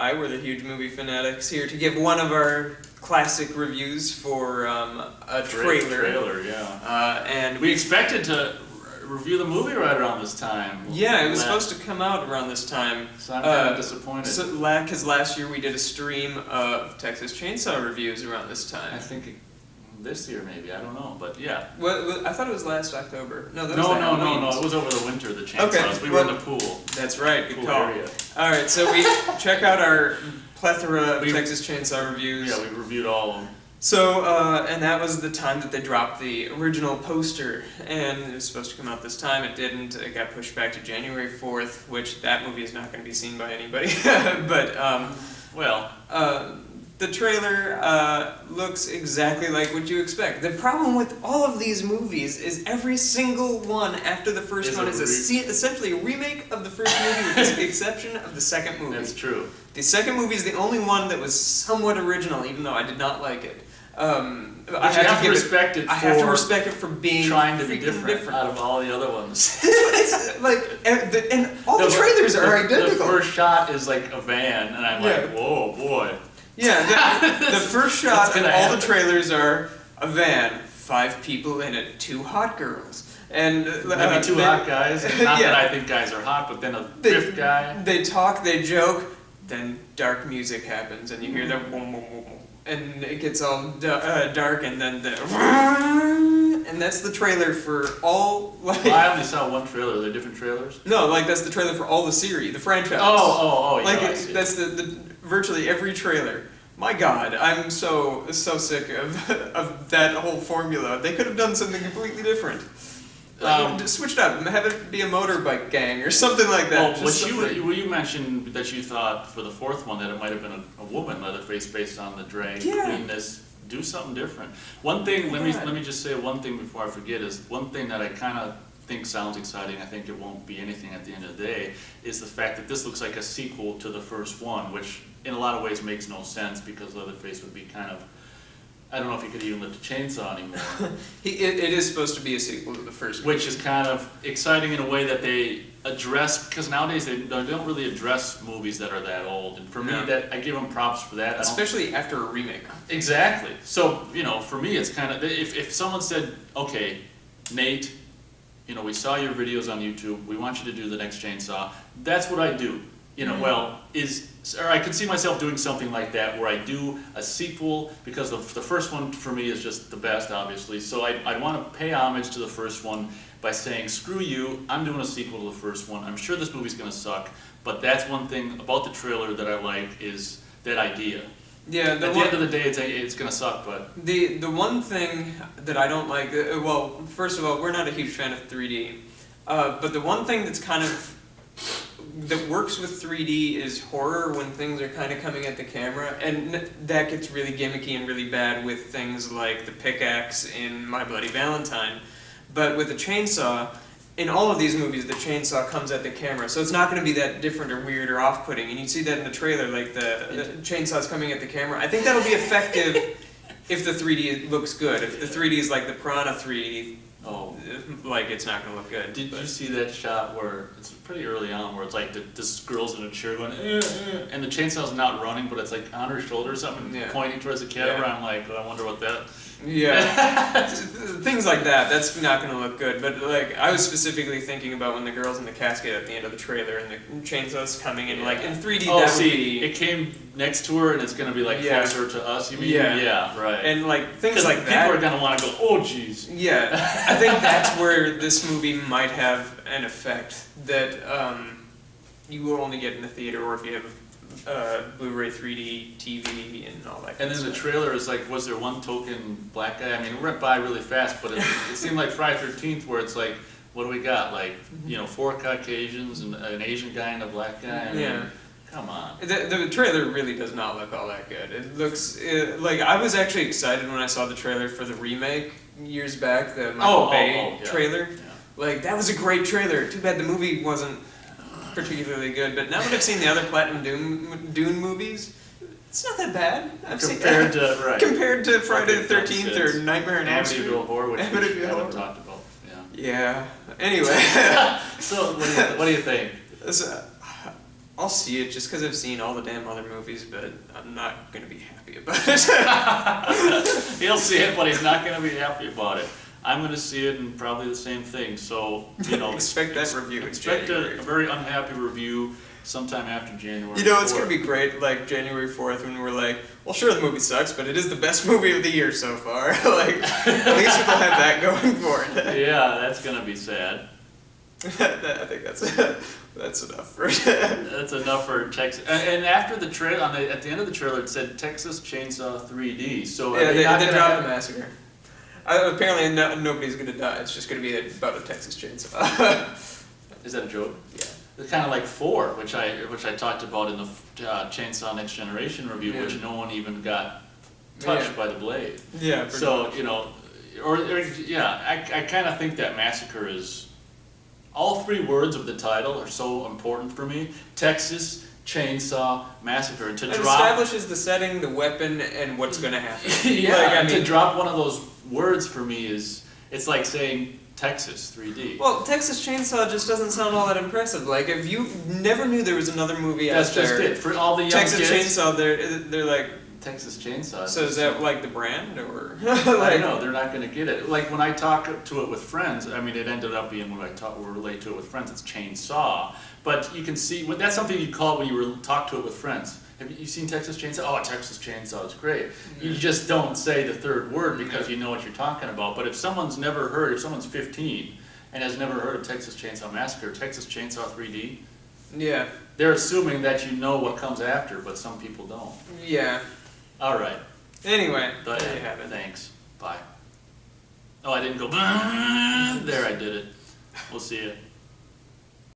Hi, we're the Huge Movie Fanatics here to give one of our classic reviews for a trailer. Yeah. And we expected to review the movie right around this time. Yeah, it was supposed to come out around this time. So I'm kind of disappointed. Because last year we did a stream of Texas Chainsaw reviews around this time. I think this year maybe, I don't know, but yeah. Well, I thought it was last October. No, that was no, it was over the winter, the Chainsaws. Okay, we were in the pool. That's right, good pool call. Area. Alright, so we check out our plethora of Texas Chainsaw reviews. Yeah, we reviewed all of them. So, and that was the time that they dropped the original poster, and it was supposed to come out this time. It didn't. It got pushed back to January 4th, which that movie is not going to be seen by anybody. But, the trailer looks exactly like what you expect. The problem with all of these movies is every single one after the first one is essentially a remake of the first movie with the exception of the second movie. That's true. The second movie is the only one that was somewhat original, even though I did not like it. I have to respect it for being trying to be different out of all the other ones. It's like, and all the trailers are identical. The first shot is like a van, and I'm like, whoa, boy. Yeah, the first shot of all the trailers are a van, 5 people in it, 2 hot girls. And maybe 2 hot guys, and not that I think guys are hot, but then a 5th guy. They talk, they joke, then dark music happens, and you hear that boom, boom, boom, boom. And it gets all dark, and then and that's the trailer for all, like... Well, I only saw one trailer. Are there different trailers? No, like, that's the trailer for all the series, the franchise. Oh, like, yeah, that's the virtually every trailer. My God, I'm so sick of that whole formula. They could have done something completely different. Switch it up, have it be a motorbike gang or something like that. Well, you mentioned that you thought for the 4th one that it might have been a woman, Leatherface, based on the drag queenness. Do something different. One thing, let me just say one thing before I forget, is one thing that I kind of think sounds exciting, I think it won't be anything at the end of the day, is the fact that this looks like a sequel to the first one, which in a lot of ways makes no sense because Leatherface would be kind of, I don't know if he could even lift a chainsaw anymore. It is supposed to be a sequel to the first one. Which is kind of exciting in a way that they address, because nowadays they don't really address movies that are that old. And for me, that I give them props for that. Especially after a remake. Exactly. So, for me it's kind of, if someone said, okay, Nate, we saw your videos on YouTube, we want you to do the next Chainsaw, that's what I do. Or I could see myself doing something like that where I do a sequel, because the first one for me is just the best, obviously. So I want to pay homage to the first one by saying, screw you, I'm doing a sequel to the first one. I'm sure this movie's going to suck, but that's one thing about the trailer that I like, is that idea. Yeah, at the end of the day, it's going to suck, but... The one thing that I don't like, well, first of all, we're not a huge fan of 3D, but the one thing that's kind of... that works with 3D is horror, when things are kind of coming at the camera, and that gets really gimmicky and really bad with things like the pickaxe in My Bloody Valentine. But with a chainsaw, in all of these movies, the chainsaw comes at the camera, so it's not going to be that different or weird or off-putting. And you see that in the trailer, like the chainsaw's coming at the camera. I think that'll be effective if the 3D looks good. If the 3D is like the Piranha 3D, it's not going to look good. Did you see that shot where, it's pretty early on, where it's like this girl's in a chair going, and the chainsaw's not running, but it's like on her shoulder or something, pointing towards the camera. I'm like, I wonder what that... Yeah, things like that, that's not going to look good, but I was specifically thinking about when the girl's in the casket at the end of the trailer and the chainsaw's coming in, in 3D that would be... it came next to her and it's going to be closer to us, you mean? Yeah, right. And things like that... people are going to want to go, oh jeez. Yeah, I think that's where this movie might have an effect that you will only get in the theater, or if you have Blu-ray 3D TV and all that. And then the trailer is like, was there one token black guy? I mean, it went by really fast, but it seemed like Friday 13th, where it's like, what do we got? 4 Caucasians and an Asian guy and a black guy. I mean, come on. The trailer really does not look all that good. It looks I was actually excited when I saw the trailer for the remake years back, the Michael Bay trailer. Yeah. That was a great trailer. Too bad the movie wasn't particularly good, but now that I've seen the other Platinum Dune movies, it's not that bad. Compared to Friday the 13th or Nightmare on Elm Street. Amityville Horror, which we haven't talked about. Yeah. Anyway. So what do you think? I'll see it just because I've seen all the damn other movies, but I'm not gonna be happy about it. He'll see it, but he's not gonna be happy about it. I'm gonna see it and probably the same thing, so, Expect that review in expect January. a very unhappy review sometime after January. You know, it's 4th. gonna be great, like January 4th, when we're like, well, sure, the movie sucks, but it is the best movie of the year so far. Like, at least we'll have that going for it. Yeah, that's gonna be sad. I think that's enough for it. That's enough for Texas. And after the trailer, at the end of the trailer, it said Texas Chainsaw 3D. So are Yeah, they not they gonna dropped have- the Massacre. Apparently, nobody's gonna die. It's just gonna be about a Texas chainsaw. Is that a joke? Yeah. It's kind of like 4, which I talked about in the Chainsaw Next Generation review, Yeah. which no one even got touched Yeah. by the blade. Yeah. pretty So much. I kind of think that Massacre is. All 3 words of the title are so important for me. Texas Chainsaw Massacre. And to It drop. establishes the setting, the weapon, and what's gonna happen. Yeah, Like, I to mean, drop one of those words for me it's like saying Texas 3D. well, Texas Chainsaw just doesn't sound all that impressive. Like, if you never knew there was another movie That's out just there, it. For all the young Texas kids, Chainsaw, they're like, Texas Chainsaw. so is that like the brand or? I don't know, they're not gonna get it. Like when I talk to it with friends, I mean, it ended up being when I relate to it with friends, it's chainsaw. But you can see, that's something you call it when you talk to it with friends. Have you seen Texas Chainsaw? Oh, Texas Chainsaw is great. You just don't say the 3rd word because you know what you're talking about. But if someone's 15 and has never heard of Texas Chainsaw Massacre, Texas Chainsaw 3D, Yeah. they're assuming that you know what comes after, but some people don't. Yeah. All right. Anyway, there you have it. Thanks. Bye. Oh, I didn't go. There, I did it. We'll see you.